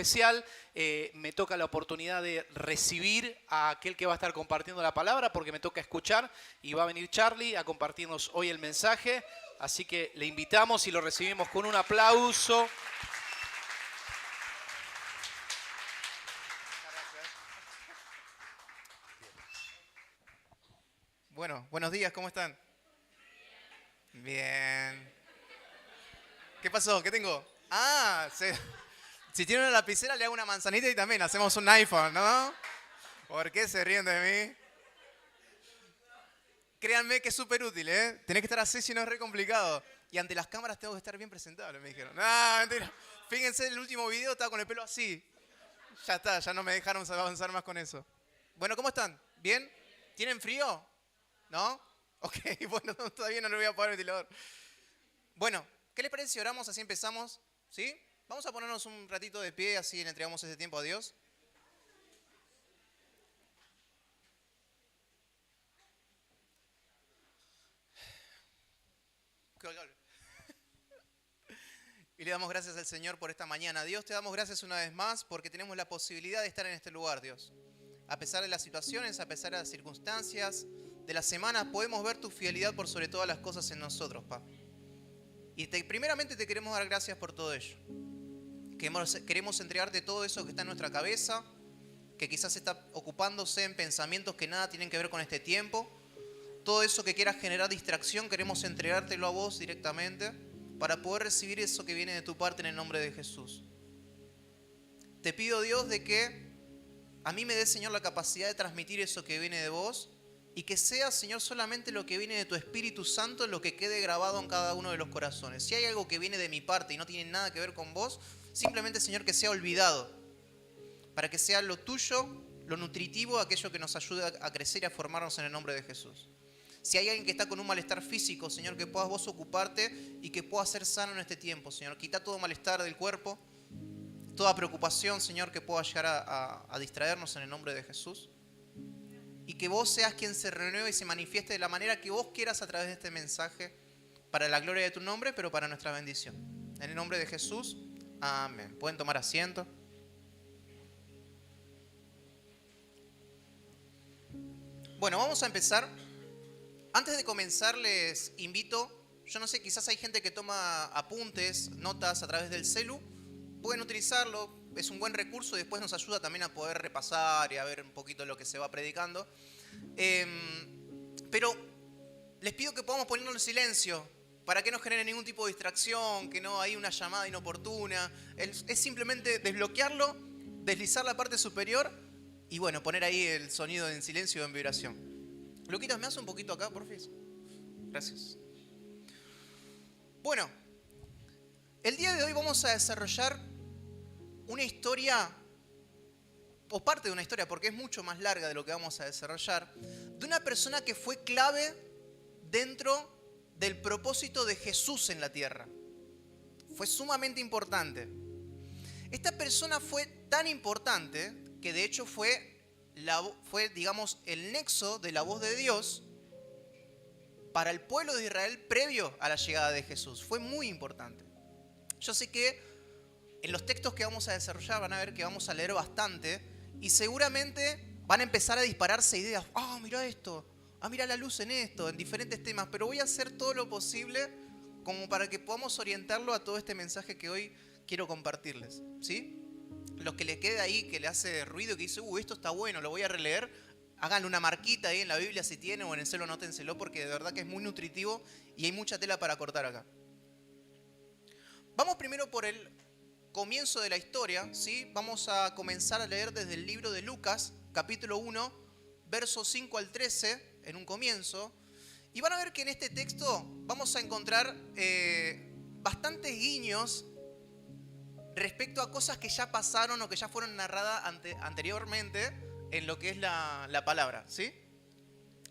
especial. Me toca la oportunidad de recibir a aquel que va a estar compartiendo la palabra, porque me toca escuchar, y va a venir Charlie a compartirnos hoy el mensaje. Así que le invitamos y lo recibimos con un aplauso. Bueno, buenos días, ¿cómo están? Bien. ¿Qué pasó? ¿Qué tengo? Si tiene una lapicera le hago una manzanita y también hacemos un iPhone, ¿no? ¿Por qué se ríen de mí? Créanme que es súper útil, ¿eh? Tenés que estar así si no es re complicado. Y ante las cámaras tengo que estar bien presentable, me dijeron. No, mentira. Fíjense, el último video estaba con el pelo así. Ya está, ya no me dejaron avanzar más con eso. Bueno, ¿cómo están? ¿Bien? ¿Tienen frío? ¿No? Ok, bueno, todavía no le voy a apagar el ventilador. Bueno, ¿qué les parece si oramos así empezamos? ¿Sí? Vamos a ponernos un ratito de pie, así le entregamos ese tiempo a Dios. Y le damos gracias al Señor por esta mañana. Dios, te damos gracias una vez más porque tenemos la posibilidad de estar en este lugar, Dios. A pesar de las situaciones, a pesar de las circunstancias, de las semanas, podemos ver tu fidelidad por sobre todas las cosas en nosotros, Pa. Y primeramente te queremos dar gracias por todo ello. Queremos entregarte todo eso que está en nuestra cabeza, que quizás está ocupándose en pensamientos que nada tienen que ver con este tiempo. Todo eso que quieras generar distracción, queremos entregártelo a vos directamente para poder recibir eso que viene de tu parte en el nombre de Jesús. Te pido, Dios, de que a mí me des, Señor, la capacidad de transmitir eso que viene de vos y que sea, Señor, solamente lo que viene de tu Espíritu Santo lo que quede grabado en cada uno de los corazones. Si hay algo que viene de mi parte y no tiene nada que ver con vos, simplemente, Señor, que sea olvidado, para que sea lo tuyo, lo nutritivo, aquello que nos ayude a crecer y a formarnos en el nombre de Jesús. Si hay alguien que está con un malestar físico, Señor, que puedas vos ocuparte y que pueda ser sano en este tiempo, Señor. Quita todo malestar del cuerpo, toda preocupación, Señor, que pueda llegar a distraernos en el nombre de Jesús. Y que vos seas quien se renueve y se manifieste de la manera que vos quieras a través de este mensaje, para la gloria de tu nombre, pero para nuestra bendición. En el nombre de Jesús, amén. Pueden tomar asiento. Bueno, vamos a empezar. Antes de comenzar les invito, yo no sé, quizás hay gente que toma apuntes, notas a través del celu, pueden utilizarlo, es un buen recurso y después nos ayuda también a poder repasar y a ver un poquito lo que se va predicando. Pero les pido que podamos ponernos en silencio para que no genere ningún tipo de distracción, que no hay una llamada inoportuna. Es simplemente desbloquearlo, deslizar la parte superior y bueno, poner ahí el sonido en silencio o en vibración. Luquitas, ¿me hace un poquito acá, porfis? Gracias. Bueno, el día de hoy vamos a desarrollar una historia, o parte de una historia, porque es mucho más larga de lo que vamos a desarrollar, de una persona que fue clave dentro del propósito de Jesús en la tierra. Fue sumamente importante. Esta persona fue tan importante que de hecho fue, digamos, el nexo de la voz de Dios para el pueblo de Israel previo a la llegada de Jesús. Fue muy importante. Yo sé que en los textos que vamos a desarrollar van a ver que vamos a leer bastante y seguramente van a empezar a dispararse ideas. Mira esto, mira la luz en esto, en diferentes temas. Pero voy a hacer todo lo posible como para que podamos orientarlo a todo este mensaje que hoy quiero compartirles, ¿sí? Los que le quede ahí, que le hace ruido, que dice, esto está bueno, lo voy a releer, háganle una marquita ahí en la Biblia si tienen, o en el celo anótenselo, porque de verdad que es muy nutritivo y hay mucha tela para cortar acá. Vamos primero por el comienzo de la historia, ¿sí? Vamos a comenzar a leer desde el libro de Lucas, capítulo 1, versos 5 al 13, en un comienzo. Y van a ver que en este texto vamos a encontrar bastantes guiños respecto a cosas que ya pasaron o que ya fueron narradas anteriormente en lo que es la palabra, ¿sí?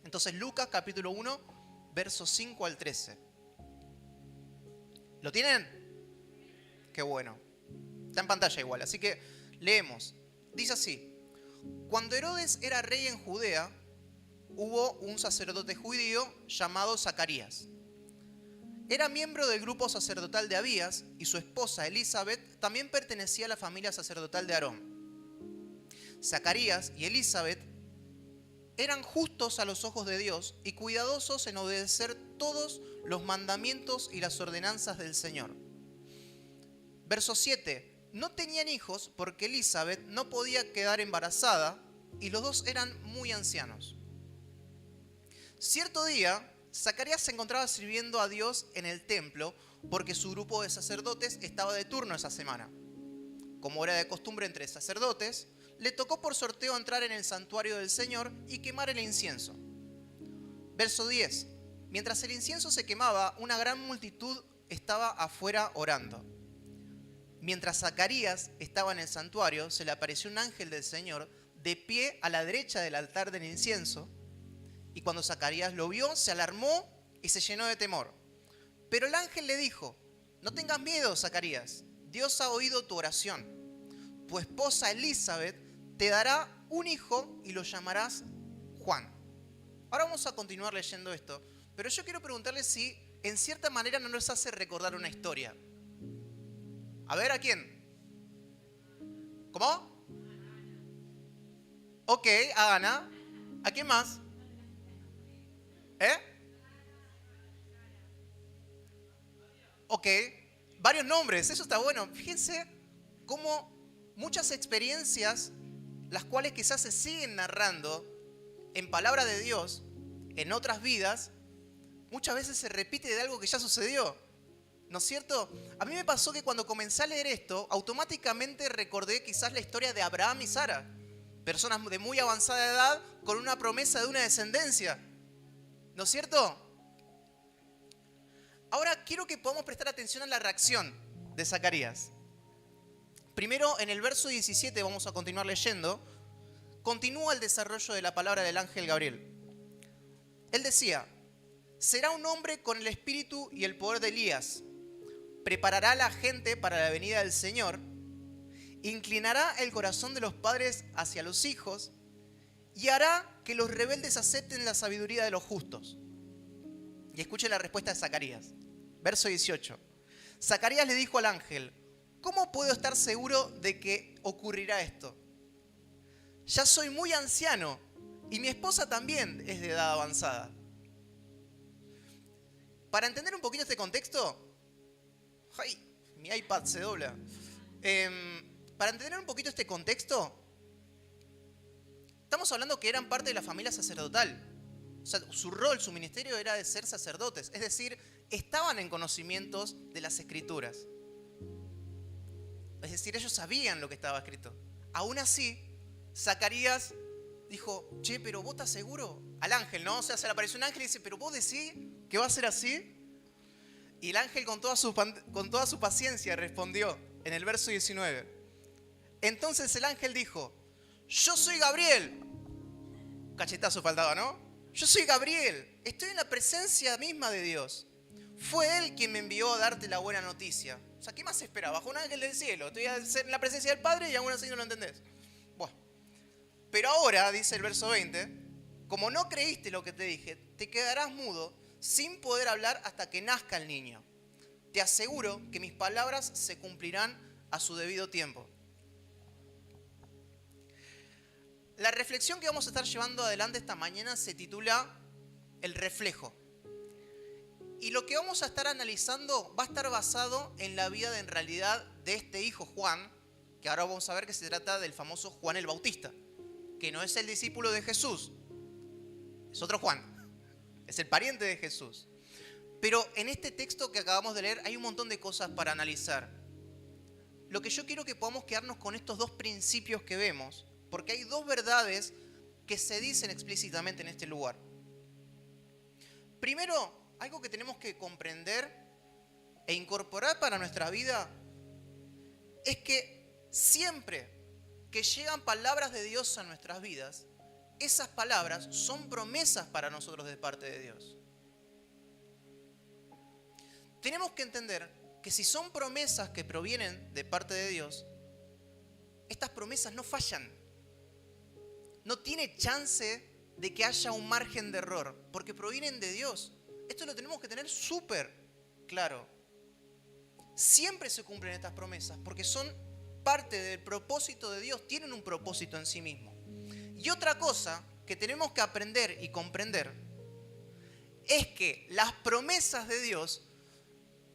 Entonces Lucas capítulo 1, versos 5 al 13. ¿Lo tienen? Qué bueno. Está en pantalla igual, así que leemos. Dice así: Cuando Herodes era rey en Judea, hubo un sacerdote judío llamado Zacarías. Era miembro del grupo sacerdotal de Abías y su esposa Elizabeth también pertenecía a la familia sacerdotal de Aarón. Zacarías y Elizabeth eran justos a los ojos de Dios y cuidadosos en obedecer todos los mandamientos y las ordenanzas del Señor. Verso 7. No tenían hijos porque Elizabeth no podía quedar embarazada y los dos eran muy ancianos. Cierto día, Zacarías se encontraba sirviendo a Dios en el templo porque su grupo de sacerdotes estaba de turno esa semana. Como era de costumbre entre sacerdotes, le tocó por sorteo entrar en el santuario del Señor y quemar el incienso. Verso 10. Mientras el incienso se quemaba, una gran multitud estaba afuera orando. Mientras Zacarías estaba en el santuario, se le apareció un ángel del Señor de pie a la derecha del altar del incienso. Y cuando Zacarías lo vio, se alarmó y se llenó de temor. Pero el ángel le dijo: no tengas miedo, Zacarías, Dios ha oído tu oración. Tu esposa Elizabeth te dará un hijo y lo llamarás Juan. Ahora vamos a continuar leyendo esto, pero yo quiero preguntarle si en cierta manera no nos hace recordar una historia. A ver, ¿a quién? ¿Cómo? Ok, a Ana. ¿A quién más? Ok, varios nombres, eso está bueno. Fíjense cómo muchas experiencias, las cuales quizás se siguen narrando en palabra de Dios, en otras vidas, muchas veces se repite de algo que ya sucedió. ¿No es cierto? A mí me pasó que cuando comencé a leer esto, automáticamente recordé quizás la historia de Abraham y Sara. Personas de muy avanzada edad con una promesa de una descendencia. ¿No es cierto? Ahora quiero que podamos prestar atención a la reacción de Zacarías. Primero, en el verso 17, vamos a continuar leyendo, continúa el desarrollo de la palabra del ángel Gabriel. Él decía: será un hombre con el espíritu y el poder de Elías. Preparará a la gente para la venida del Señor. Inclinará el corazón de los padres hacia los hijos y hará que los rebeldes acepten la sabiduría de los justos. Y escuchen la respuesta de Zacarías. Verso 18. Zacarías le dijo al ángel: ¿cómo puedo estar seguro de que ocurrirá esto? Ya soy muy anciano y mi esposa también es de edad avanzada. Para entender un poquito este contexto, ¡ay! Mi iPad se dobla. Para entender un poquito este contexto, estamos hablando que eran parte de la familia sacerdotal. O sea, su rol, su ministerio era de ser sacerdotes. Es decir, estaban en conocimientos de las escrituras. Es decir, ellos sabían lo que estaba escrito. Aún así, Zacarías dijo: che, pero ¿vos estás seguro? Al ángel, ¿no? O sea, se le apareció un ángel y dice: ¿pero vos decís que va a ser así? Y el ángel con toda su paciencia respondió en el verso 19. Entonces el ángel dijo: yo soy Gabriel. Cachetazo faltaba, ¿no? Yo soy Gabriel. Estoy en la presencia misma de Dios. Fue Él quien me envió a darte la buena noticia. O sea, ¿qué más esperaba? Bajo un ángel del cielo. Estoy en la presencia del Padre y aún así no lo entendés. Bueno. Pero ahora, dice el verso 20, como no creíste lo que te dije, te quedarás mudo sin poder hablar hasta que nazca el niño. Te aseguro que mis palabras se cumplirán a su debido tiempo. La reflexión que vamos a estar llevando adelante esta mañana se titula El reflejo. Y lo que vamos a estar analizando va a estar basado en la vida en realidad de este hijo Juan, que ahora vamos a ver que se trata del famoso Juan el Bautista, que no es el discípulo de Jesús, es otro Juan, es el pariente de Jesús. Pero en este texto que acabamos de leer hay un montón de cosas para analizar. Lo que yo quiero que podamos quedarnos con estos dos principios que vemos, porque hay dos verdades que se dicen explícitamente en este lugar. Primero, algo que tenemos que comprender e incorporar para nuestra vida es que siempre que llegan palabras de Dios a nuestras vidas, esas palabras son promesas para nosotros de parte de Dios. Tenemos que entender que si son promesas que provienen de parte de Dios, estas promesas no fallan. No tiene chance de que haya un margen de error, porque provienen de Dios. Esto lo tenemos que tener súper claro. Siempre se cumplen estas promesas porque son parte del propósito de Dios, tienen un propósito en sí mismo. Y otra cosa que tenemos que aprender y comprender es que las promesas de Dios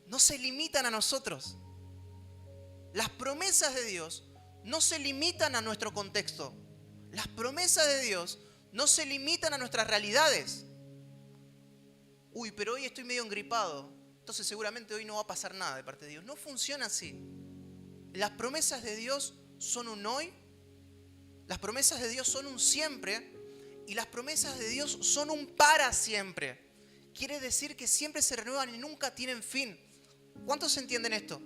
no se limitan a nosotros. Las promesas de Dios no se limitan a nuestro contexto. Las promesas de Dios no se limitan a nuestras realidades. Uy, pero hoy estoy medio engripado, entonces seguramente hoy no va a pasar nada de parte de Dios. No funciona así. Las promesas de Dios son un hoy, las promesas de Dios son un siempre y las promesas de Dios son un para siempre. Quiere decir que siempre se renuevan y nunca tienen fin. ¿Cuántos entienden esto?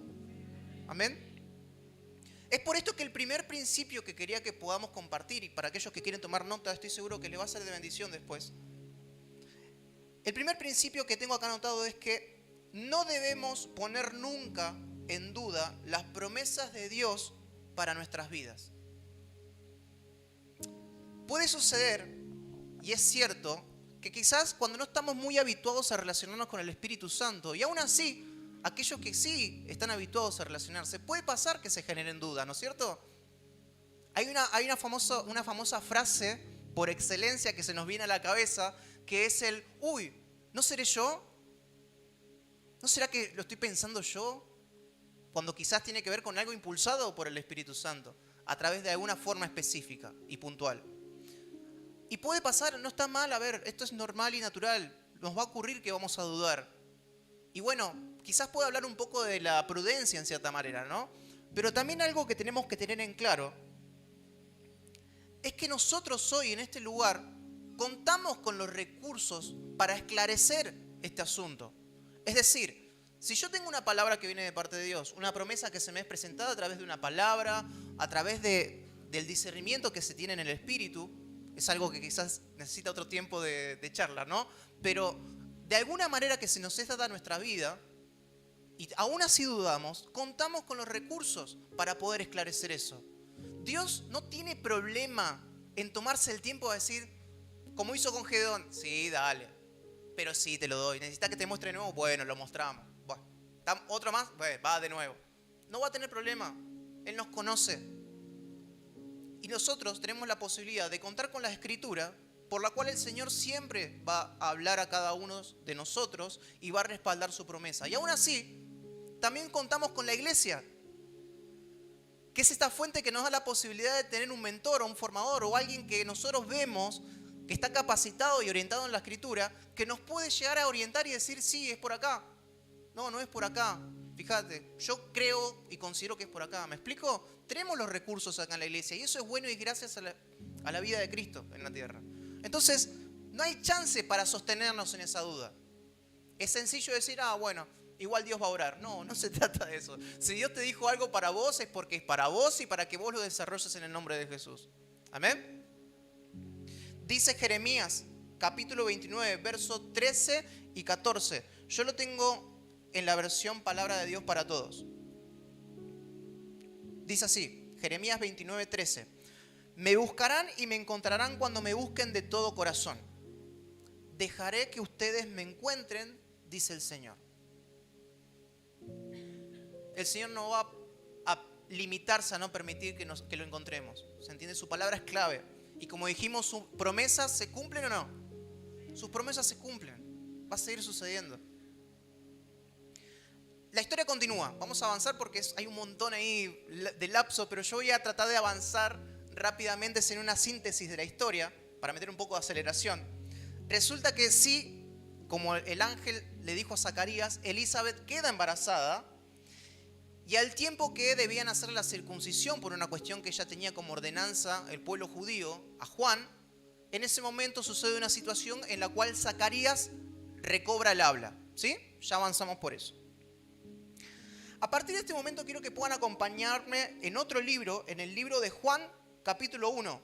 Amén. Es por esto que el primer principio que quería que podamos compartir, y para aquellos que quieren tomar nota, estoy seguro que les va a ser de bendición después. El primer principio que tengo acá anotado es que no debemos poner nunca en duda las promesas de Dios para nuestras vidas. Puede suceder, y es cierto, que quizás cuando no estamos muy habituados a relacionarnos con el Espíritu Santo, y aún así, aquellos que sí están habituados a relacionarse, puede pasar que se generen dudas, ¿no es cierto? Hay una famosa frase por excelencia que se nos viene a la cabeza, que es el, uy, ¿no seré yo? ¿No será que lo estoy pensando yo? Cuando quizás tiene que ver con algo impulsado por el Espíritu Santo, a través de alguna forma específica y puntual. Y puede pasar, no está mal, a ver, esto es normal y natural, nos va a ocurrir que vamos a dudar. Y bueno, quizás pueda hablar un poco de la prudencia en cierta manera, ¿no? Pero también algo que tenemos que tener en claro es que nosotros hoy en este lugar contamos con los recursos para esclarecer este asunto. Es decir, si yo tengo una palabra que viene de parte de Dios, una promesa que se me es presentada a través de una palabra, a través del discernimiento que se tiene en el Espíritu, es algo que quizás necesita otro tiempo de charla, ¿no? Pero de alguna manera que se nos es dada nuestra vida, y aún así dudamos, contamos con los recursos para poder esclarecer eso. Dios no tiene problema en tomarse el tiempo de decir, como hizo con Gedeón, sí, dale, pero sí, te lo doy. ¿Necesitas que te muestre de nuevo? Bueno, lo mostramos. Bueno, ¿otro más? Bueno, va de nuevo. No va a tener problema. Él nos conoce. Y nosotros tenemos la posibilidad de contar con la Escritura, por la cual el Señor siempre va a hablar a cada uno de nosotros y va a respaldar su promesa. Y aún así, también contamos con la iglesia, que es esta fuente que nos da la posibilidad de tener un mentor o un formador o alguien que nosotros vemos que está capacitado y orientado en la Escritura, que nos puede llegar a orientar y decir, sí, es por acá. No, no es por acá. Fíjate, yo creo y considero que es por acá. ¿Me explico? Tenemos los recursos acá en la iglesia y eso es bueno y gracias a la vida de Cristo en la tierra. Entonces, no hay chance para sostenernos en esa duda. Es sencillo decir, bueno, igual Dios va a orar. No, no se trata de eso. Si Dios te dijo algo para vos, es porque es para vos y para que vos lo desarrolles en el nombre de Jesús. Amén. Dice Jeremías, capítulo 29, versos 13 y 14. Yo lo tengo en la versión Palabra de Dios para Todos. Dice así, Jeremías 29, 13. Me buscarán y me encontrarán cuando me busquen de todo corazón. Dejaré que ustedes me encuentren, dice el Señor. El Señor no va a limitarse a no permitir que lo encontremos. ¿Se entiende? Su palabra es clave. Y como dijimos, sus promesas se cumplen o no. Sus promesas se cumplen. Va a seguir sucediendo. La historia continúa. Vamos a avanzar porque hay un montón ahí de lapso, pero yo voy a tratar de avanzar rápidamente sin una síntesis de la historia para meter un poco de aceleración. Resulta que sí, como el ángel le dijo a Zacarías, Elizabeth queda embarazada y al tiempo que debían hacer la circuncisión por una cuestión que ya tenía como ordenanza el pueblo judío a Juan, en ese momento sucede una situación en la cual Zacarías recobra el habla. ¿Sí? Ya avanzamos por eso. A partir de este momento quiero que puedan acompañarme en otro libro, en el libro de Juan, capítulo 1.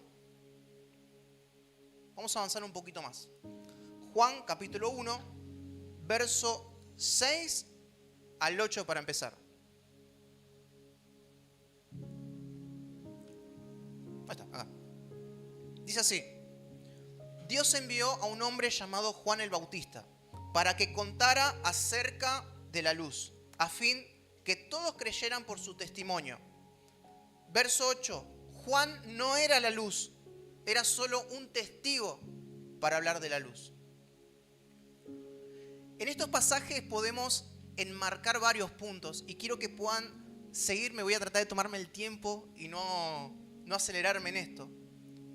Vamos a avanzar un poquito más. Juan, capítulo 1, verso 6 al 8 para empezar. Ahí está, acá. Dice así. Dios envió a un hombre llamado Juan el Bautista para que contara acerca de la luz, a fin que todos creyeran por su testimonio. Verso 8. Juan no era la luz, era solo un testigo para hablar de la luz. En estos pasajes podemos enmarcar varios puntos y quiero que puedan seguirme. Voy a tratar de tomarme el tiempo y no acelerarme en esto,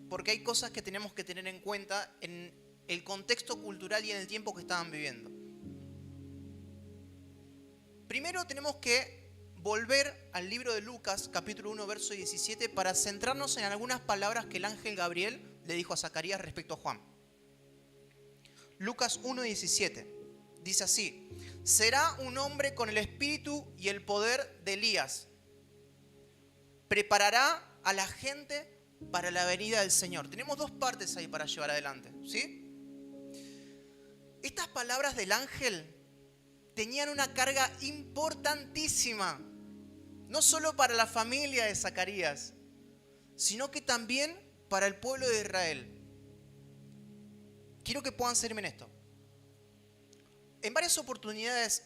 porque hay cosas que tenemos que tener en cuenta en el contexto cultural y en el tiempo que estaban viviendo. Primero tenemos que volver al libro de Lucas, capítulo 1, verso 17, para centrarnos en algunas palabras que el ángel Gabriel le dijo a Zacarías respecto a Juan. Lucas 1, 17. Dice así: será un hombre con el espíritu y el poder de Elías. Preparará a la gente para la venida del Señor. Tenemos dos partes ahí para llevar adelante, ¿sí? Estas palabras del ángel tenían una carga importantísima, no solo para la familia de Zacarías, sino que también para el pueblo de Israel. Quiero que puedan seguirme en esto. En varias oportunidades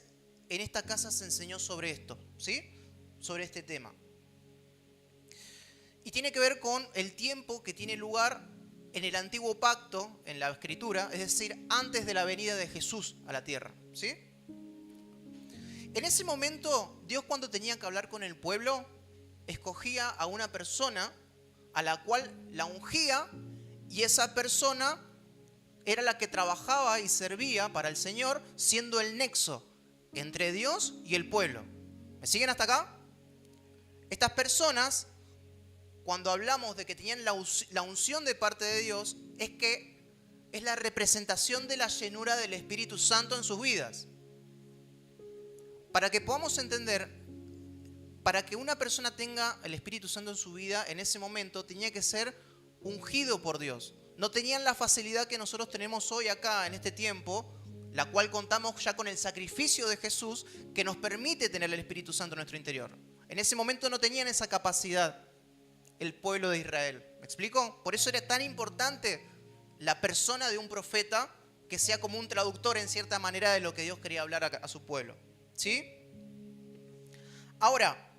en esta casa se enseñó sobre esto, ¿sí? Sobre este tema. Y tiene que ver con el tiempo que tiene lugar en el antiguo pacto, en la escritura, es decir, antes de la venida de Jesús a la tierra, ¿sí? En ese momento, Dios, cuando tenía que hablar con el pueblo, escogía a una persona a la cual la ungía, y esa persona era la que trabajaba y servía para el Señor, siendo el nexo entre Dios y el pueblo. ¿Me siguen hasta acá? Estas personas, cuando hablamos de que tenían la unción de parte de Dios, es que es la representación de la llenura del Espíritu Santo en sus vidas. Para que podamos entender, para que una persona tenga el Espíritu Santo en su vida, en ese momento tenía que ser ungido por Dios. No tenían la facilidad que nosotros tenemos hoy acá en este tiempo, la cual contamos ya con el sacrificio de Jesús que nos permite tener el Espíritu Santo en nuestro interior. En ese momento no tenían esa capacidad el pueblo de Israel. ¿Me explico? Por eso era tan importante la persona de un profeta que sea como un traductor en cierta manera de lo que Dios quería hablar a su pueblo. ¿Sí? Ahora,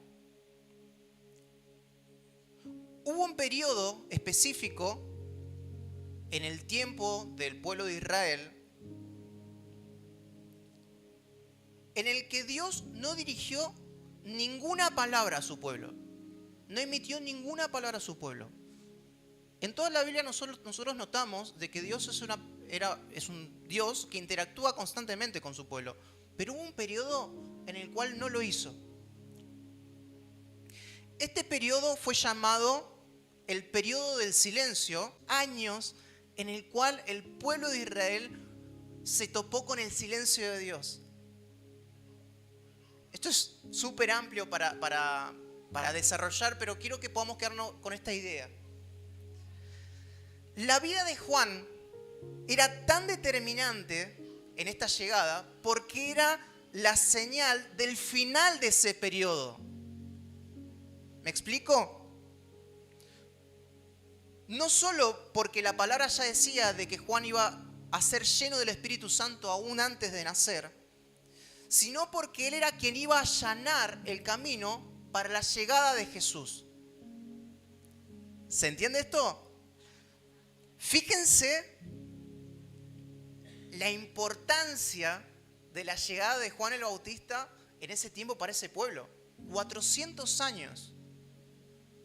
hubo un periodo específico en el tiempo del pueblo de Israel en el que Dios no dirigió ninguna palabra a su pueblo. No emitió ninguna palabra a su pueblo. En toda la Biblia nosotros notamos de que Dios es un Dios que interactúa constantemente con su pueblo. Pero hubo un periodo en el cual no lo hizo. Este periodo fue llamado el periodo del silencio, años en el cual el pueblo de Israel se topó con el silencio de Dios. Esto es súper amplio para desarrollar, pero quiero que podamos quedarnos con esta idea. La vida de Juan era tan determinante en esta llegada porque era la señal del final de ese periodo. ¿Me explico? No solo porque la palabra ya decía de que Juan iba a ser lleno del Espíritu Santo aún antes de nacer, sino porque él era quien iba a allanar el camino para la llegada de Jesús. ¿Se entiende esto? Fíjense la importancia de la llegada de Juan el Bautista en ese tiempo para ese pueblo. 400 años.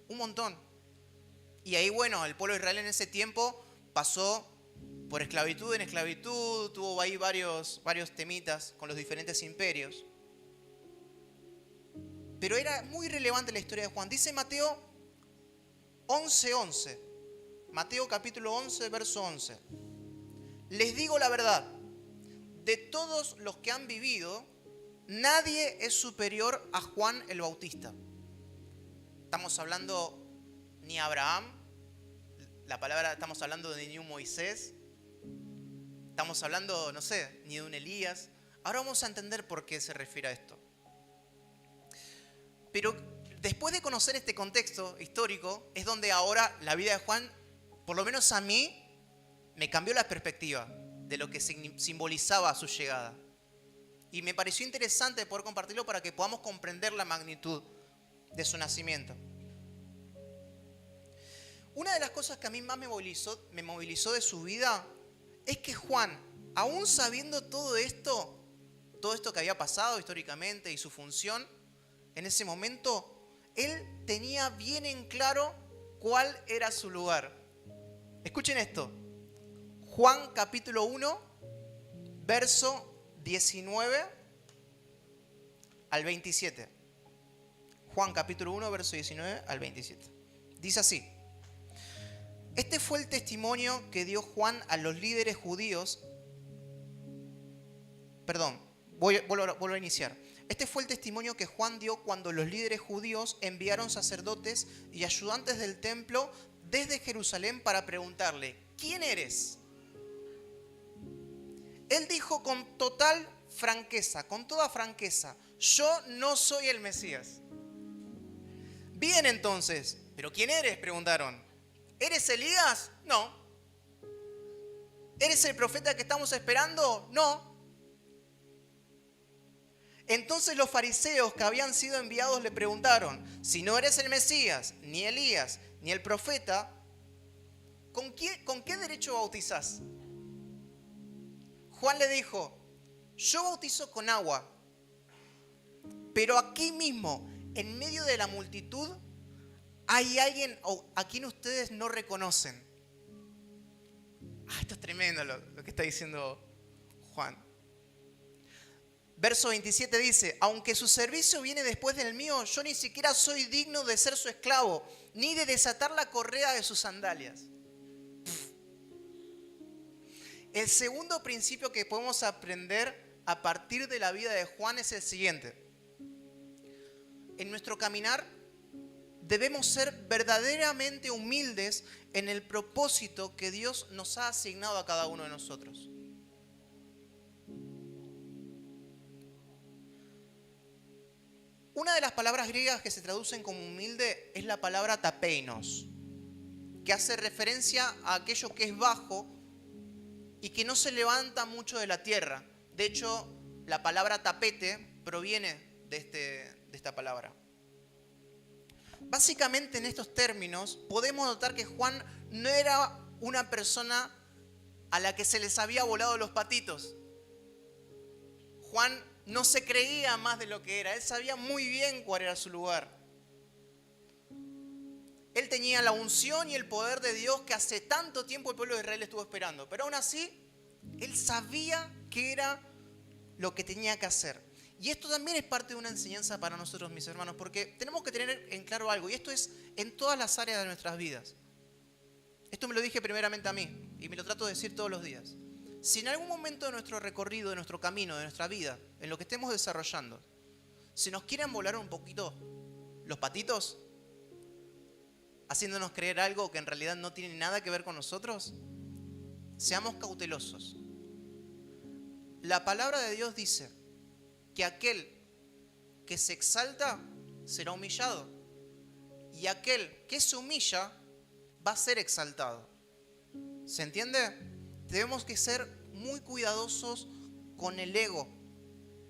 Un montón. Y ahí, bueno, el pueblo de Israel en ese tiempo pasó por esclavitud en esclavitud, tuvo ahí varios temitas con los diferentes imperios. Pero era muy relevante la historia de Juan. Dice Mateo 11:11. Mateo capítulo 11, verso 11. Les digo la verdad, de todos los que han vivido, nadie es superior a Juan el Bautista. Estamos hablando ni Abraham, estamos hablando de ni un Moisés, estamos hablando, no sé, ni de un Elías. Ahora vamos a entender por qué se refiere a esto. Pero después de conocer este contexto histórico, es donde ahora la vida de Juan, por lo menos a mí, me cambió la perspectiva de lo que simbolizaba su llegada. Y me pareció interesante poder compartirlo para que podamos comprender la magnitud de su nacimiento. Una de las cosas que a mí más me movilizó de su vida es que Juan, aún sabiendo todo esto que había pasado históricamente y su función, en ese momento, él tenía bien en claro cuál era su lugar. Escuchen esto. Juan capítulo 1, verso 19 al 27. Juan capítulo 1, verso 19 al 27. Dice así. Este fue el testimonio que dio Juan a los líderes judíos. Perdón, vuelvo a iniciar. Este fue el testimonio que Juan dio cuando los líderes judíos enviaron sacerdotes y ayudantes del templo desde Jerusalén para preguntarle, ¿quién eres? Él dijo con toda franqueza, yo no soy el Mesías. Bien entonces, ¿pero quién eres? Preguntaron. ¿Eres Elías? No. ¿Eres el profeta que estamos esperando? No. Entonces los fariseos que habían sido enviados le preguntaron, si no eres el Mesías, ni Elías, ni el profeta, ¿con qué derecho bautizás? Juan le dijo, yo bautizo con agua, pero aquí mismo, en medio de la multitud, hay alguien a quien ustedes no reconocen. Esto es tremendo lo que está diciendo Juan. Verso 27 dice, aunque su servicio viene después del mío, yo ni siquiera soy digno de ser su esclavo, ni de desatar la correa de sus sandalias. El segundo principio que podemos aprender a partir de la vida de Juan es el siguiente. En nuestro caminar debemos ser verdaderamente humildes en el propósito que Dios nos ha asignado a cada uno de nosotros. Una de las palabras griegas que se traducen como humilde es la palabra tapeinos, que hace referencia a aquello que es bajo y que no se levanta mucho de la tierra. De hecho, la palabra tapete proviene de esta palabra. Básicamente en estos términos podemos notar que Juan no era una persona a la que se les había volado los patitos. Juan no se creía más de lo que era. Él sabía muy bien cuál era su lugar. Él tenía la unción y el poder de Dios que hace tanto tiempo el pueblo de Israel estuvo esperando. Pero aún así, él sabía qué era lo que tenía que hacer. Y esto también es parte de una enseñanza para nosotros, mis hermanos, porque tenemos que tener en claro algo, y esto es en todas las áreas de nuestras vidas. Esto me lo dije primeramente a mí, y me lo trato de decir todos los días. Si en algún momento de nuestro recorrido, de nuestro camino, de nuestra vida, en lo que estemos desarrollando, si nos quieren volar un poquito los patitos, haciéndonos creer algo que en realidad no tiene nada que ver con nosotros, seamos cautelosos. La palabra de Dios dice que aquel que se exalta será humillado y aquel que se humilla va a ser exaltado. ¿Se entiende? Debemos que ser muy cuidadosos con el ego.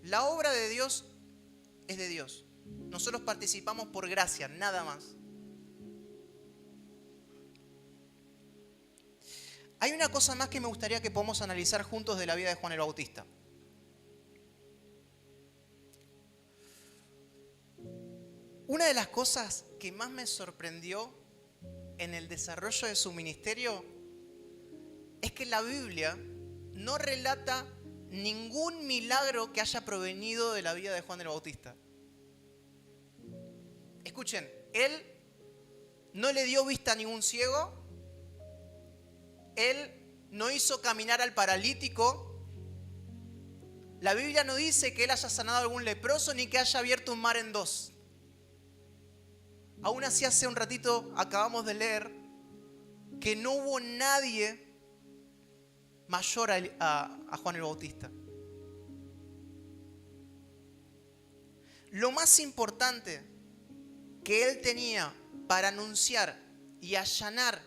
La obra de Dios es de Dios. Nosotros participamos por gracia, nada más. Hay una cosa más que me gustaría que podamos analizar juntos de la vida de Juan el Bautista. Una de las cosas que más me sorprendió en el desarrollo de su ministerio es que la Biblia no relata ningún milagro que haya provenido de la vida de Juan el Bautista. Escuchen, él no le dio vista a ningún ciego, él no hizo caminar al paralítico, la Biblia no dice que él haya sanado a algún leproso ni que haya abierto un mar en dos. Aún así, hace un ratito acabamos de leer que no hubo nadie mayor a Juan el Bautista. Lo más importante que él tenía para anunciar y allanar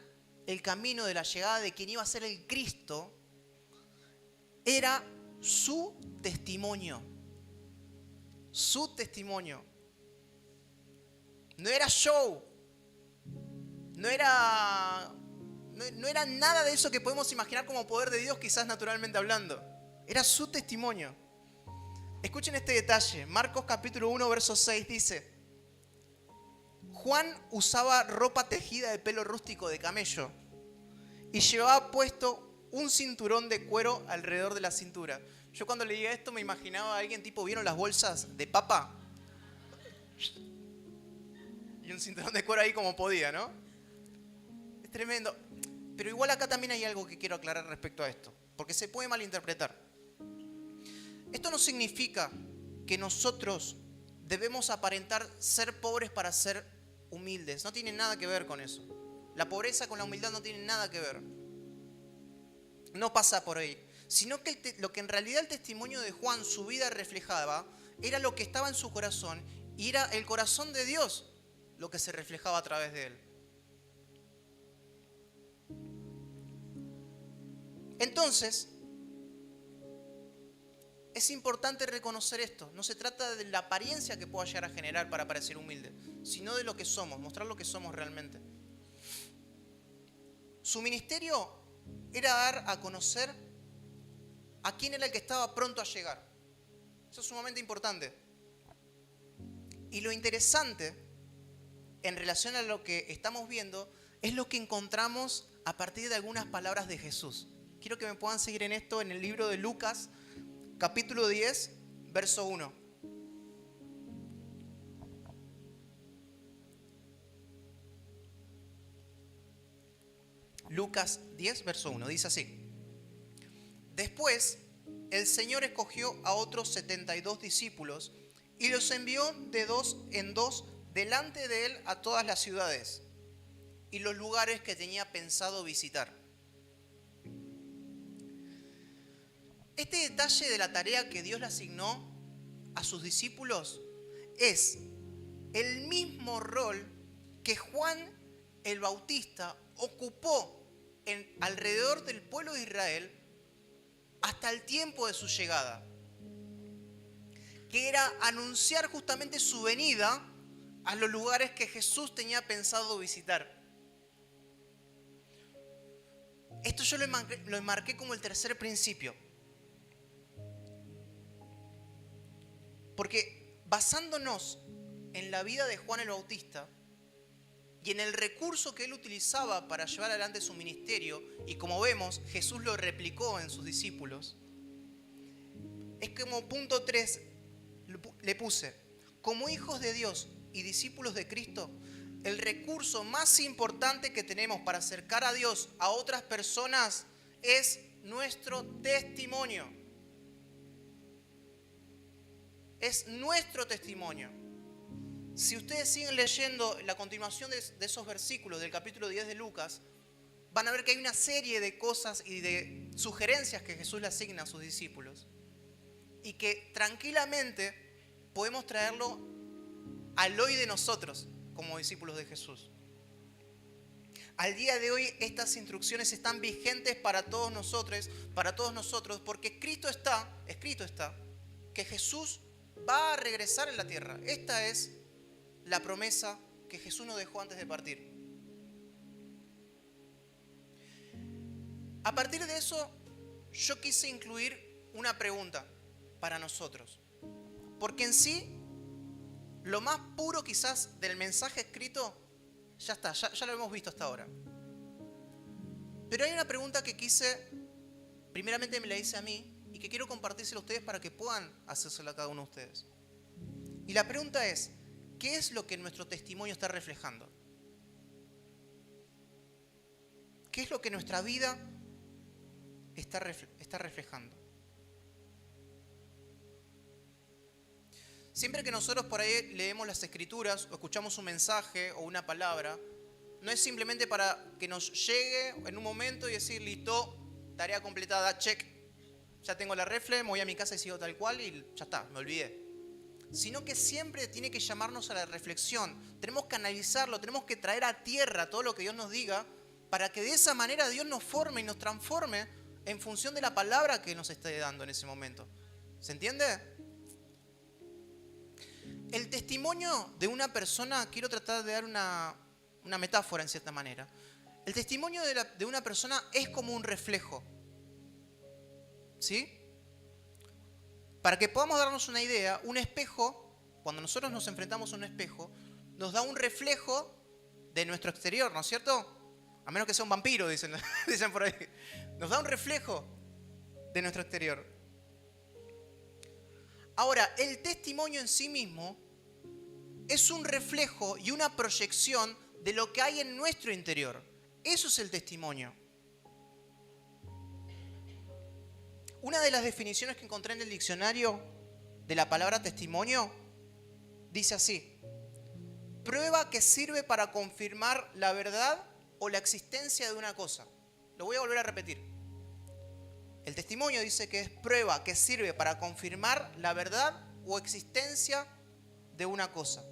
el camino de la llegada de quien iba a ser el Cristo era su testimonio. su testimonio. No era show. No era nada de eso que podemos imaginar como poder de Dios, quizás naturalmente hablando. Era su testimonio. Escuchen este detalle. Marcos capítulo 1, verso 6 dice: Juan usaba ropa tejida de pelo rústico de camello y llevaba puesto un cinturón de cuero alrededor de la cintura. Yo cuando leía esto me imaginaba a alguien tipo, ¿vieron las bolsas de papa? Y un cinturón de cuero ahí como podía, ¿no? Es tremendo. Pero igual acá también hay algo que quiero aclarar respecto a esto, porque se puede malinterpretar. Esto no significa que nosotros debemos aparentar ser pobres para ser humildes. No tiene nada que ver con eso. La pobreza con la humildad no tiene nada que ver. No pasa por ahí. Sino que lo que en realidad el testimonio de Juan, su vida reflejaba, era lo que estaba en su corazón y era el corazón de Dios lo que se reflejaba a través de él. Entonces, es importante reconocer esto. No se trata de la apariencia que pueda llegar a generar para parecer humilde, sino de lo que somos, mostrar lo que somos realmente. Su ministerio era dar a conocer a quién era el que estaba pronto a llegar. Eso es sumamente importante. Y lo interesante en relación a lo que estamos viendo es lo que encontramos a partir de algunas palabras de Jesús. Quiero que me puedan seguir en esto en el libro de Lucas, capítulo 10, verso 1. Lucas 10, verso 1. Dice así: Después, el Señor escogió a otros 72 discípulos y los envió de dos en dos delante de él a todas las ciudades y los lugares que tenía pensado visitar. Este detalle de la tarea que Dios le asignó a sus discípulos es el mismo rol que Juan el Bautista ocupó alrededor del pueblo de Israel hasta el tiempo de su llegada, que era anunciar justamente su venida a los lugares que Jesús tenía pensado visitar. Esto yo lo enmarqué como el tercer principio. Porque basándonos en la vida de Juan el Bautista y en el recurso que él utilizaba para llevar adelante su ministerio, y como vemos, Jesús lo replicó en sus discípulos, es como punto 3 le puse: como hijos de Dios y discípulos de Cristo, el recurso más importante que tenemos para acercar a Dios a otras personas es nuestro testimonio. Es nuestro testimonio. Si ustedes siguen leyendo la continuación de esos versículos del capítulo 10 de Lucas, van a ver que hay una serie de cosas y de sugerencias que Jesús le asigna a sus discípulos y que tranquilamente podemos traerlo al hoy de nosotros como discípulos de Jesús. Al día de hoy estas instrucciones están vigentes para todos nosotros, porque escrito está que Jesús va a regresar en la tierra. Esta es la promesa que Jesús nos dejó antes de partir. A partir de eso, yo quise incluir una pregunta para nosotros. Porque en sí, lo más puro quizás del mensaje escrito, ya está, ya lo hemos visto hasta ahora. Pero hay una pregunta que quise, primeramente me la hice a mí, y que quiero compartírsela a ustedes para que puedan hacérsela a cada uno de ustedes. Y la pregunta es: ¿qué es lo que nuestro testimonio está reflejando? ¿Qué es lo que nuestra vida está reflejando? Siempre que nosotros por ahí leemos las escrituras o escuchamos un mensaje o una palabra, no es simplemente para que nos llegue en un momento y decir: listo, tarea completada, check, ya tengo la refle, me voy a mi casa y sigo tal cual y ya está, me olvidé. Sino que siempre tiene que llamarnos a la reflexión. Tenemos que analizarlo, tenemos que traer a tierra todo lo que Dios nos diga, para que de esa manera Dios nos forme y nos transforme en función de la palabra que nos esté dando en ese momento. ¿Se entiende? El testimonio de una persona, quiero tratar de dar una metáfora en cierta manera. El testimonio de una persona es como un reflejo. ¿Sí? Para que podamos darnos una idea, un espejo, cuando nosotros nos enfrentamos a un espejo, nos da un reflejo de nuestro exterior, ¿no es cierto? A menos que sea un vampiro, dicen por ahí. Nos da un reflejo de nuestro exterior. Ahora, el testimonio en sí mismo es un reflejo y una proyección de lo que hay en nuestro interior. Eso es el testimonio. Una de las definiciones que encontré en el diccionario de la palabra testimonio dice así: prueba que sirve para confirmar la verdad o la existencia de una cosa. Lo voy a volver a repetir. El testimonio dice que es prueba que sirve para confirmar la verdad o existencia de una cosa.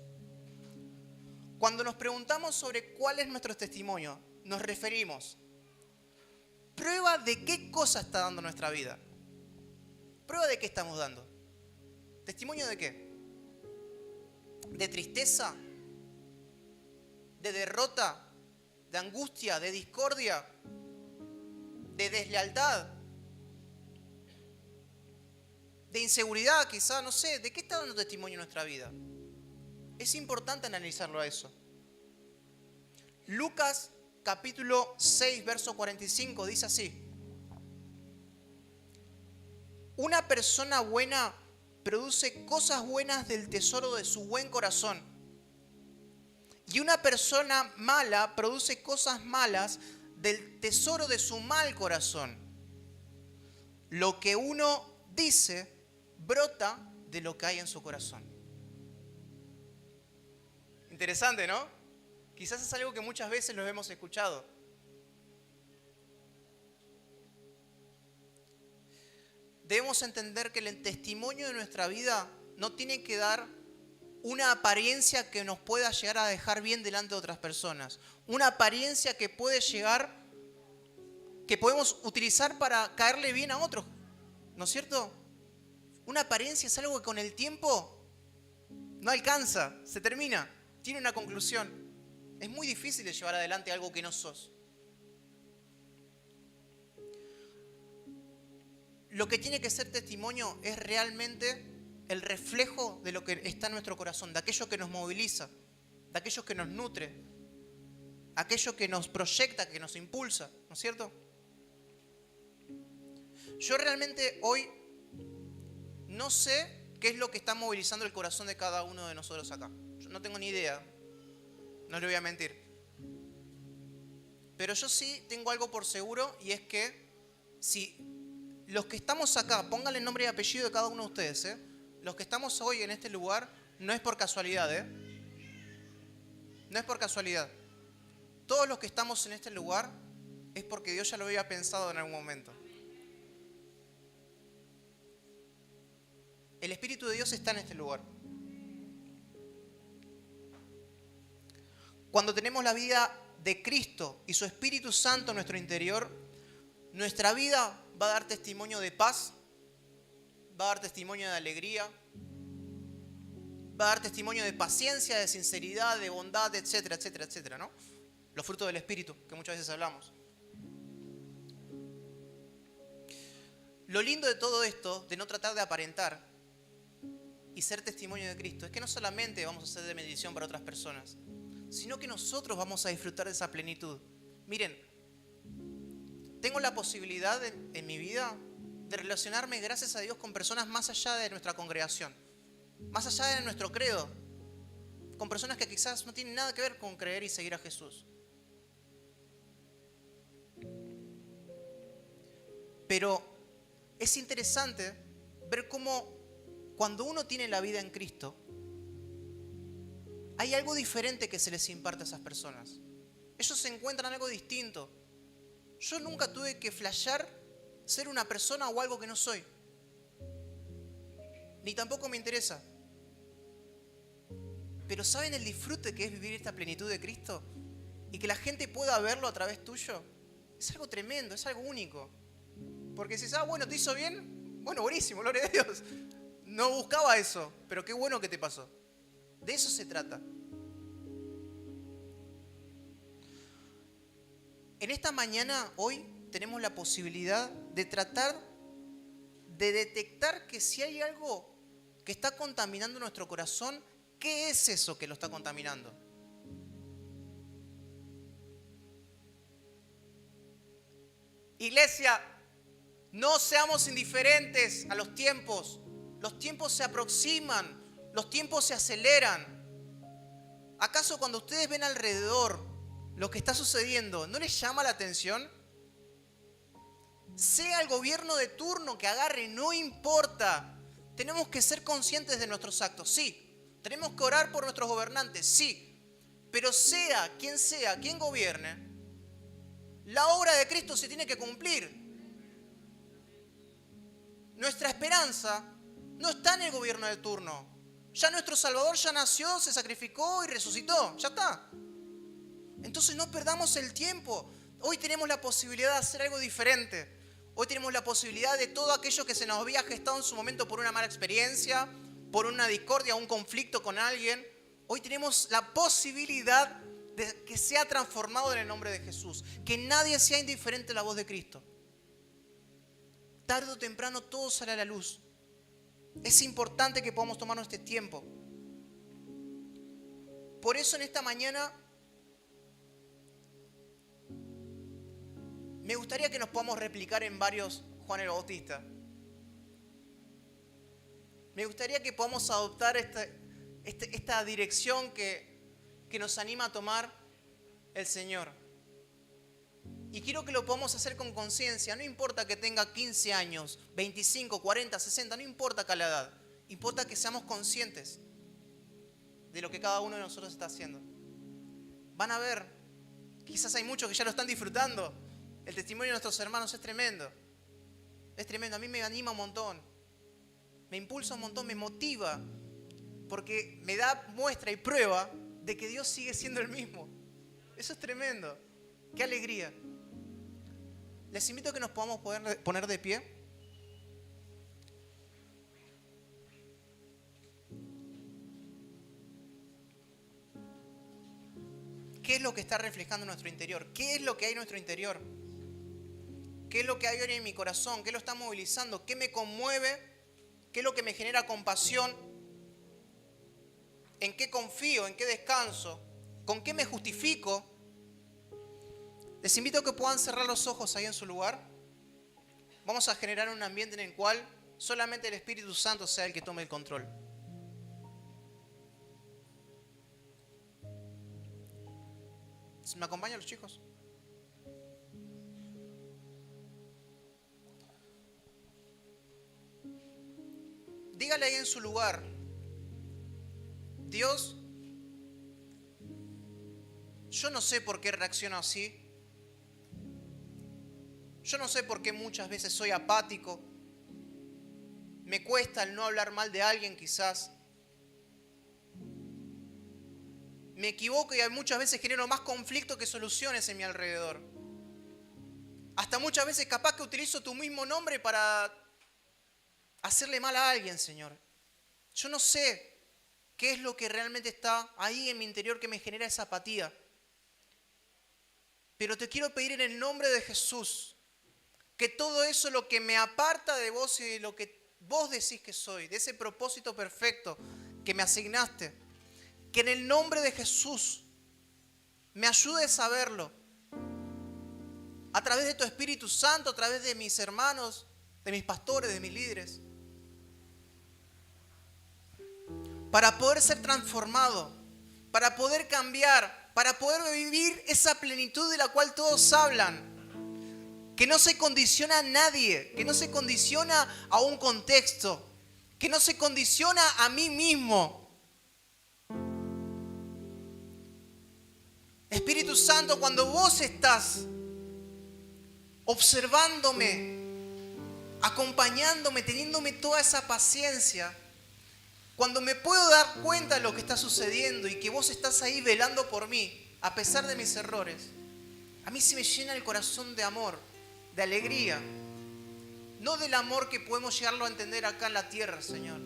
Cuando nos preguntamos sobre cuál es nuestro testimonio, nos referimos: ¿prueba de qué cosa está dando nuestra vida? ¿Prueba de qué estamos dando? ¿Testimonio de qué? ¿De tristeza? ¿De derrota? ¿De angustia? ¿De discordia? ¿De deslealtad? ¿De inseguridad quizá? No sé. ¿De qué está dando testimonio en nuestra vida? Es importante analizarlo a eso. Lucas capítulo 6, verso 45 dice así: una persona buena produce cosas buenas del tesoro de su buen corazón, y una persona mala produce cosas malas del tesoro de su mal corazón. Lo que uno dice brota de lo que hay en su corazón. Interesante, ¿no? Quizás es algo que muchas veces lo hemos escuchado. Debemos entender que el testimonio de nuestra vida no tiene que dar una apariencia que nos pueda llegar a dejar bien delante de otras personas. Una apariencia que puede llegar, que podemos utilizar para caerle bien a otros. ¿No es cierto? Una apariencia es algo que con el tiempo no alcanza, se termina, tiene una conclusión. Es muy difícil de llevar adelante algo que no sos. Lo que tiene que ser testimonio es realmente el reflejo de lo que está en nuestro corazón, de aquello que nos moviliza, de aquello que nos nutre, aquello que nos proyecta, que nos impulsa, ¿no es cierto? Yo realmente hoy no sé qué es lo que está movilizando el corazón de cada uno de nosotros acá. Yo no tengo ni idea, no le voy a mentir. Pero yo sí tengo algo por seguro, y es que si los que estamos acá, pónganle nombre y apellido de cada uno de ustedes, los que estamos hoy en este lugar, no es por casualidad, no es por casualidad. Todos los que estamos en este lugar es porque Dios ya lo había pensado en algún momento. El Espíritu de Dios está en este lugar. Cuando tenemos la vida de Cristo y su Espíritu Santo en nuestro interior, nuestra vida va a dar testimonio de paz, va a dar testimonio de alegría, va a dar testimonio de paciencia, de sinceridad, de bondad, etcétera, etcétera, etcétera, ¿no? Los frutos del Espíritu, que muchas veces hablamos. Lo lindo de todo esto, de no tratar de aparentar y ser testimonio de Cristo, es que no solamente vamos a ser de bendición para otras personas, sino que nosotros vamos a disfrutar de esa plenitud. Miren, tengo la posibilidad en mi vida de relacionarme, gracias a Dios, con personas más allá de nuestra congregación, más allá de nuestro credo, con personas que quizás no tienen nada que ver con creer y seguir a Jesús. Pero es interesante ver cómo cuando uno tiene la vida en Cristo, hay algo diferente que se les imparte a esas personas. Ellos se encuentran algo distinto. Yo nunca tuve que flashear ser una persona o algo que no soy. Ni tampoco me interesa. Pero ¿saben el disfrute que es vivir esta plenitud de Cristo? Y que la gente pueda verlo a través tuyo. Es algo tremendo, es algo único. Porque si dices, bueno, ¿te hizo bien? Bueno, buenísimo, gloria a Dios. No buscaba eso, pero qué bueno que te pasó. De eso se trata. En esta mañana, hoy, tenemos la posibilidad de tratar de detectar que si hay algo que está contaminando nuestro corazón, ¿qué es eso que lo está contaminando? Iglesia, no seamos indiferentes a los tiempos. Los tiempos se aproximan, los tiempos se aceleran. ¿Acaso cuando ustedes ven alrededor lo que está sucediendo, no les llama la atención? Sea el gobierno de turno que agarre, no importa. Tenemos que ser conscientes de nuestros actos, sí. Tenemos que orar por nuestros gobernantes, sí. Pero sea quien gobierne, la obra de Cristo se tiene que cumplir. Nuestra esperanza no está en el gobierno de turno. Ya nuestro Salvador ya nació, se sacrificó y resucitó. Ya está. Entonces no perdamos el tiempo. Hoy tenemos la posibilidad de hacer algo diferente. Hoy tenemos la posibilidad de todo aquello que se nos había gestado en su momento por una mala experiencia, por una discordia, un conflicto con alguien. Hoy tenemos la posibilidad de que sea transformado en el nombre de Jesús. Que nadie sea indiferente a la voz de Cristo. Tarde o temprano todo sale a la luz. Es importante que podamos tomarnos este tiempo. Por eso en esta mañana me gustaría que nos podamos replicar en varios Juan el Bautista. Me gustaría que podamos adoptar esta dirección que nos anima a tomar el Señor. Y quiero que lo podamos hacer con conciencia. No importa que tenga 15 años, 25, 40, 60, no importa la edad. Importa que seamos conscientes de lo que cada uno de nosotros está haciendo. Van a ver, quizás hay muchos que ya lo están disfrutando. El testimonio de nuestros hermanos es tremendo. Es tremendo, a mí me anima un montón. Me impulsa un montón, me motiva. Porque me da muestra y prueba de que Dios sigue siendo el mismo. Eso es tremendo. Qué alegría. Les invito a que nos podamos poner de pie. ¿Qué es lo que está reflejando nuestro interior? ¿Qué es lo que hay en nuestro interior? ¿Qué es lo que hay hoy en mi corazón? ¿Qué lo está movilizando? ¿Qué me conmueve? ¿Qué es lo que me genera compasión? ¿En qué confío? ¿En qué descanso? ¿Con qué me justifico? Les invito a que puedan cerrar los ojos ahí en su lugar. Vamos a generar un ambiente en el cual solamente el Espíritu Santo sea el que tome el control. ¿Me acompañan los chicos? Dígale ahí en su lugar: Dios, yo no sé por qué reacciono así. Yo no sé por qué muchas veces soy apático. Me cuesta el no hablar mal de alguien quizás. Me equivoco y muchas veces genero más conflicto que soluciones en mi alrededor. Hasta muchas veces capaz que utilizo tu mismo nombre para hacerle mal a alguien, Señor. Yo no sé qué es lo que realmente está ahí en mi interior que me genera esa apatía. Pero te quiero pedir en el nombre de Jesús que todo eso, lo que me aparta de vos y de lo que vos decís que soy, de ese propósito perfecto que me asignaste, que en el nombre de Jesús me ayudes a verlo. A través de tu Espíritu Santo, a través de mis hermanos, de mis pastores, de mis líderes. Para poder ser transformado, para poder cambiar, para poder vivir esa plenitud de la cual todos hablan. Que no se condiciona a nadie, que no se condiciona a un contexto, que no se condiciona a mí mismo. Espíritu Santo, cuando vos estás observándome, acompañándome, teniéndome toda esa paciencia, cuando me puedo dar cuenta de lo que está sucediendo y que vos estás ahí velando por mí, a pesar de mis errores, a mí se me llena el corazón de amor, de alegría, no del amor que podemos llegarlo a entender acá en la tierra, Señor,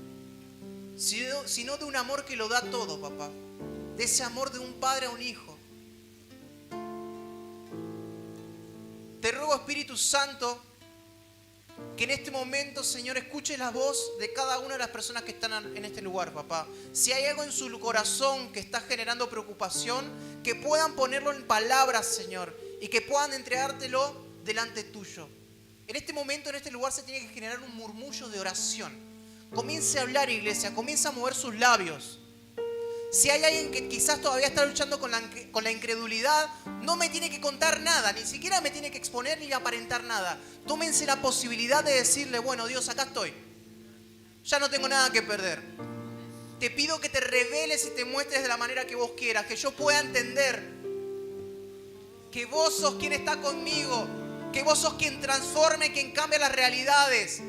sino de un amor que lo da todo, papá. De ese amor de un padre a un hijo. Te ruego, Espíritu Santo, que en este momento, Señor, escuches la voz de cada una de las personas que están en este lugar, papá. Si hay algo en su corazón que está generando preocupación, que puedan ponerlo en palabras, Señor, y que puedan entregártelo delante tuyo. En este momento, en este lugar, se tiene que generar un murmullo de oración. Comience a hablar, iglesia, comience a mover sus labios. Si hay alguien que quizás todavía está luchando con la incredulidad, no me tiene que contar nada, ni siquiera me tiene que exponer ni aparentar nada. Tómense la posibilidad de decirle, bueno, Dios, acá estoy. Ya no tengo nada que perder. Te pido que te reveles y te muestres de la manera que vos quieras, que yo pueda entender que vos sos quien está conmigo, que vos sos quien transforme, quien cambia las realidades,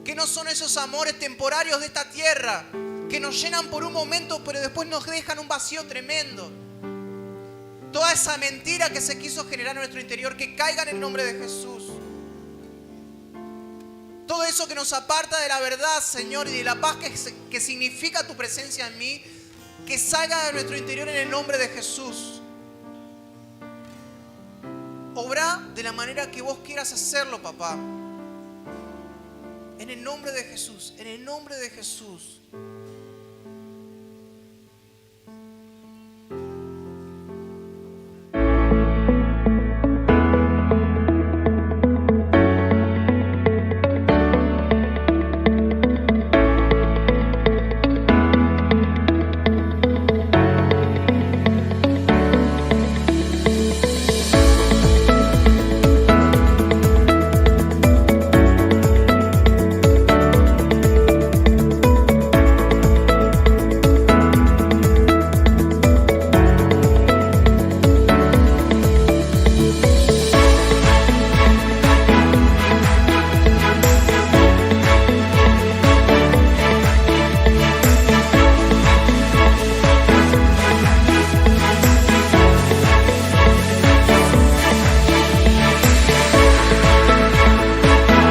que no son esos amores temporarios de esta tierra, que nos llenan por un momento, pero después nos dejan un vacío tremendo. Toda esa mentira que se quiso generar en nuestro interior, que caiga en el nombre de Jesús. Todo eso que nos aparta de la verdad, Señor, y de la paz que significa tu presencia en mí, que salga de nuestro interior en el nombre de Jesús. Obra de la manera que vos quieras hacerlo, papá. En el nombre de Jesús, en el nombre de Jesús.